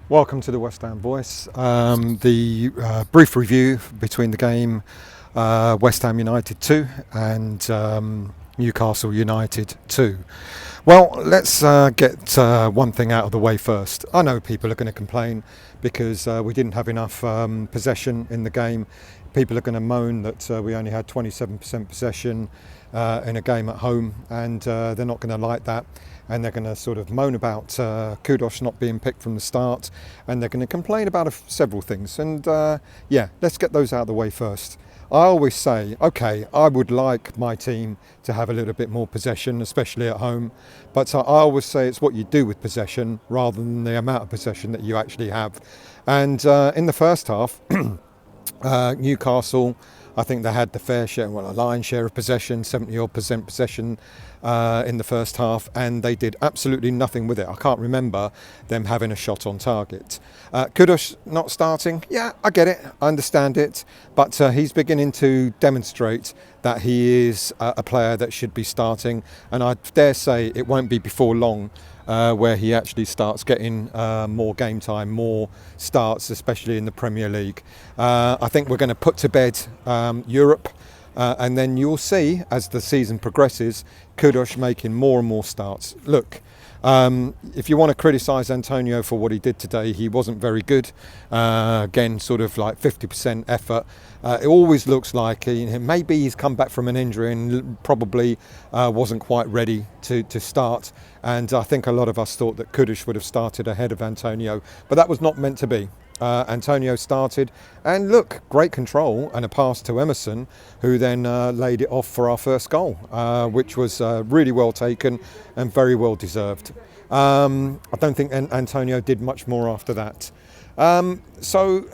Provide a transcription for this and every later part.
Welcome to the West Ham Voice. The brief review between the game West Ham United 2 and Newcastle United 2. Well, let's get one thing out of the way first. I know people are going to complain because we didn't have enough possession in the game. People are going to moan that we only had 27% possession in a game at home, and they're not going to like that. And they're going to sort of moan about Kudus not being picked from the start, and they're going to complain about several things. And yeah, let's get those out of the way first. I always say, okay, I would like my team to have a little bit more possession, especially at home. But I always say it's what you do with possession rather than the amount of possession that you actually have. And in the first half, Newcastle, I think they had the fair share, a lion's share of possession, 70% possession in the first half, and they did absolutely nothing with it. I can't remember them having a shot on target. Kudus not starting, yeah, I get it, I understand it, but he's beginning to demonstrate that he is a player that should be starting, and I dare say it won't be before long where he actually starts getting more game time, more starts, especially in the Premier League. I think we're going to put to bed Europe, and then you'll see, as the season progresses, Kudus making more and more starts. Look, if you want to criticise Antonio for what he did today, he wasn't very good. Again, sort of like 50% effort. It always looks like maybe he's come back from an injury and probably wasn't quite ready to start. And I think a lot of us thought that Kudus would have started ahead of Antonio, but that was not meant to be. Antonio started, and look, great control and a pass to Emerson, who then laid it off for our first goal, which was really well taken and very well deserved. I don't think Antonio did much more after that. So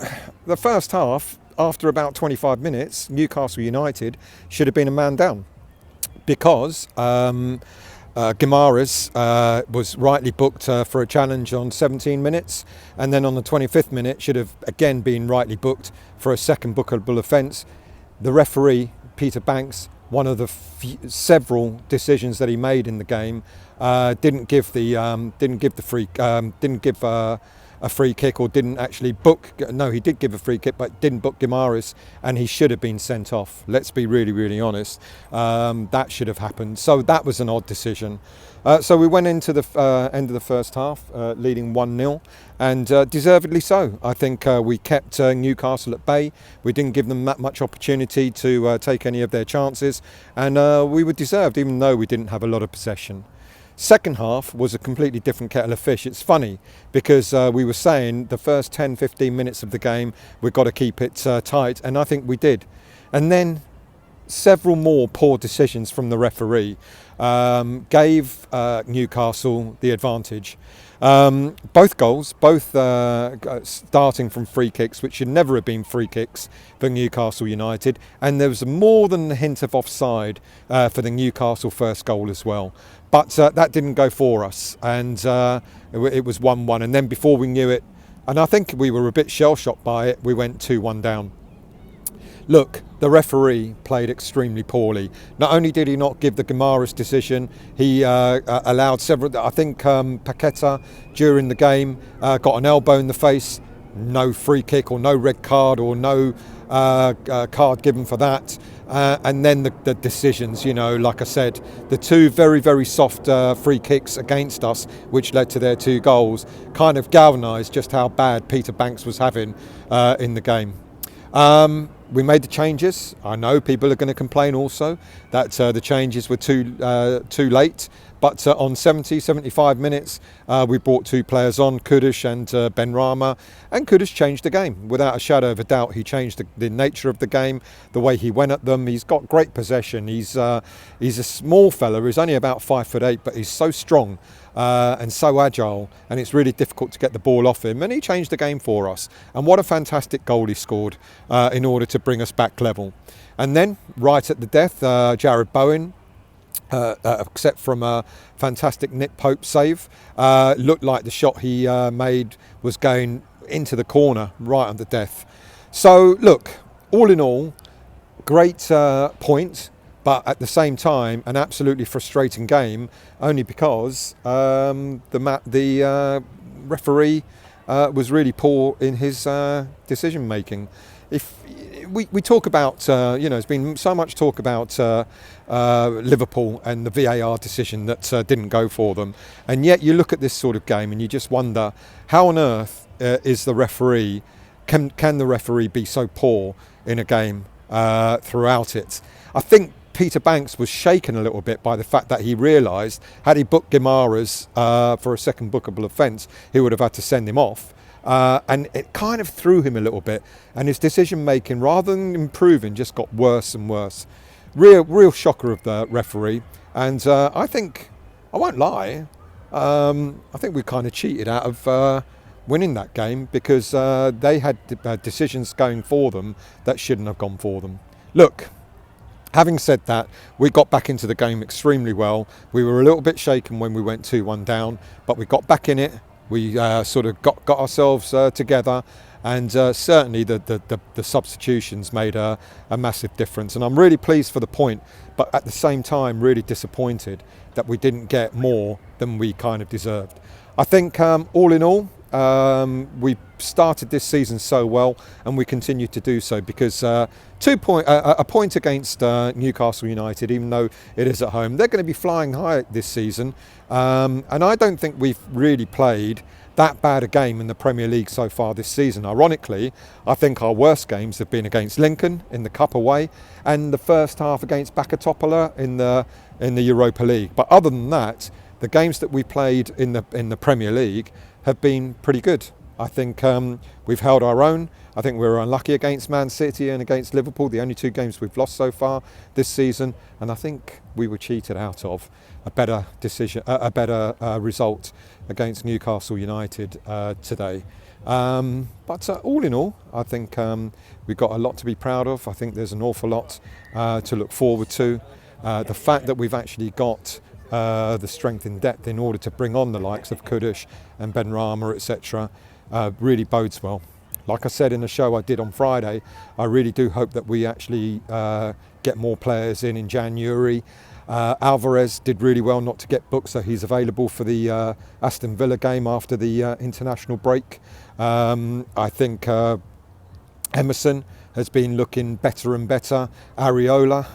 the first half, after about 25 minutes, Newcastle United should have been a man down, because Guimaraes was rightly booked for a challenge on 17 minutes, and then on the 25th minute should have again been rightly booked for a second bookable offence. The referee, Peter Banks, one of the several decisions that he made in the game, didn't give a free kick, or didn't actually book. No, he did give a free kick, but didn't book Guimaraes, and he should have been sent off. Let's be really, really honest. That should have happened. So that was an odd decision. So we went into the end of the first half leading 1-0, and deservedly so. I think we kept Newcastle at bay. We didn't give them that much opportunity to take any of their chances, and we were deserved, even though we didn't have a lot of possession. Second half was a completely different kettle of fish. It's funny because we were saying the first 10-15 minutes of the game we've got to keep it tight, and I think we did. And then several more poor decisions from the referee gave Newcastle the advantage. Both goals, both starting from free kicks, which should never have been free kicks for Newcastle United, and there was more than a hint of offside for the Newcastle first goal as well. But that didn't go for us, and it was 1-1, and then before we knew it, and I think we were a bit shell-shocked by it, we went 2-1 down. Look, the referee played extremely poorly. Not only did he not give the Guimaraes decision, he allowed several. I think Paqueta during the game got an elbow in the face. No free kick or no red card or no card given for that. And then the decisions, like I said, the two very, very soft free kicks against us, which led to their two goals, kind of galvanised just how bad Peter Banks was having in the game. We made the changes. I know people are going to complain also that the changes were too late. But on 75 minutes, we brought two players on, Kudus and Benrahma, and Kudus changed the game. Without a shadow of a doubt, he changed the nature of the game, the way he went at them. He's got great possession. He's a small fella. He's only about 5'8", but he's so strong and so agile, and it's really difficult to get the ball off him. And he changed the game for us. And what a fantastic goal he scored in order to bring us back level. And then, right at the death, Jared Bowen, except from a fantastic Nick Pope save, looked like the shot he made was going into the corner right on the death. So look, all in all, great point, but at the same time an absolutely frustrating game, only because the referee was really poor in his decision making. If we talk about, there's been so much talk about Liverpool and the VAR decision that didn't go for them, and yet you look at this sort of game and you just wonder how on earth is the referee? Can the referee be so poor in a game throughout it? I think Peter Banks was shaken a little bit by the fact that he realised had he booked Guimaraes for a second bookable offence, he would have had to send him off. And it kind of threw him a little bit, and his decision making, rather than improving, just got worse and worse. Real shocker of the referee, and I think, I won't lie, I think we kind of cheated out of winning that game, because they had decisions going for them that shouldn't have gone for them. Look, having said that, we got back into the game extremely well. We were a little bit shaken when we went 2-1 down, but we got back in it. We sort of got ourselves together, and certainly the substitutions made a massive difference. And I'm really pleased for the point, but at the same time really disappointed that we didn't get more than we kind of deserved. I think all in all, we started this season so well, and we continue to do so, because a point against Newcastle United, even though it is at home, they're going to be flying high this season, and I don't think we've really played that bad a game in the Premier League so far this season. Ironically, I think our worst games have been against Lincoln in the Cup away, and the first half against Bakatopola in the Europa League. But other than that, the games that we played in the Premier League have been pretty good. I think we've held our own. I think we were unlucky against Man City and against Liverpool, the only two games we've lost so far this season, and I think we were cheated out of a better result against Newcastle United today. But all in all, I think we've got a lot to be proud of. I think there's an awful lot to look forward to. The fact that we've actually got the strength in depth in order to bring on the likes of Kudus and Benrahma, etc., really bodes well. Like I said in the show I did on Friday, I really do hope that we actually get more players in January. Alvarez did really well not to get booked, so he's available for the Aston Villa game after the international break. I think Emerson has been looking better and better. Areola,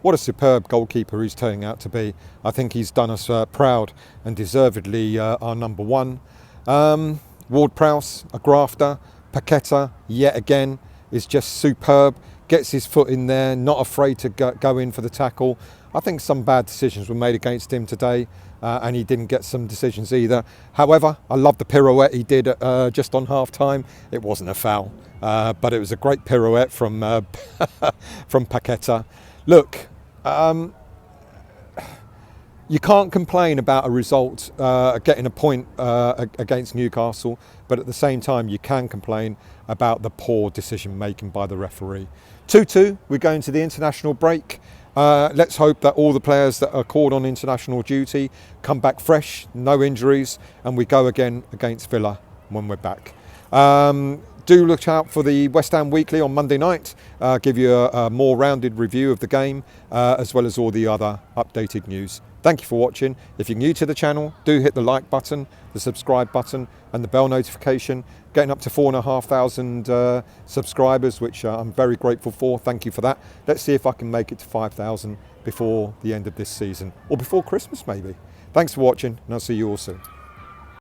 what a superb goalkeeper he's turning out to be. I think he's done us proud, and deservedly our number one. Ward-Prowse, a grafter. Paqueta, yet again, is just superb. Gets his foot in there, not afraid to go in for the tackle. I think some bad decisions were made against him today, and he didn't get some decisions either. However, I love the pirouette he did just on half-time. It wasn't a foul, but it was a great pirouette from from Paqueta. Look, you can't complain about a result, getting a point against Newcastle, but at the same time you can complain about the poor decision making by the referee. 2-2, we're going to the international break. Let's hope that all the players that are called on international duty come back fresh, no injuries, and we go again against Villa when we're back. Do look out for the West Ham Weekly on Monday night. Give you a more rounded review of the game, as well as all the other updated news. Thank you for watching. If you're new to the channel, do hit the like button, the subscribe button, and the bell notification. Getting up to 4,500 subscribers, which I'm very grateful for. Thank you for that. Let's see if I can make it to 5,000 before the end of this season, or before Christmas maybe. Thanks for watching, and I'll see you all soon.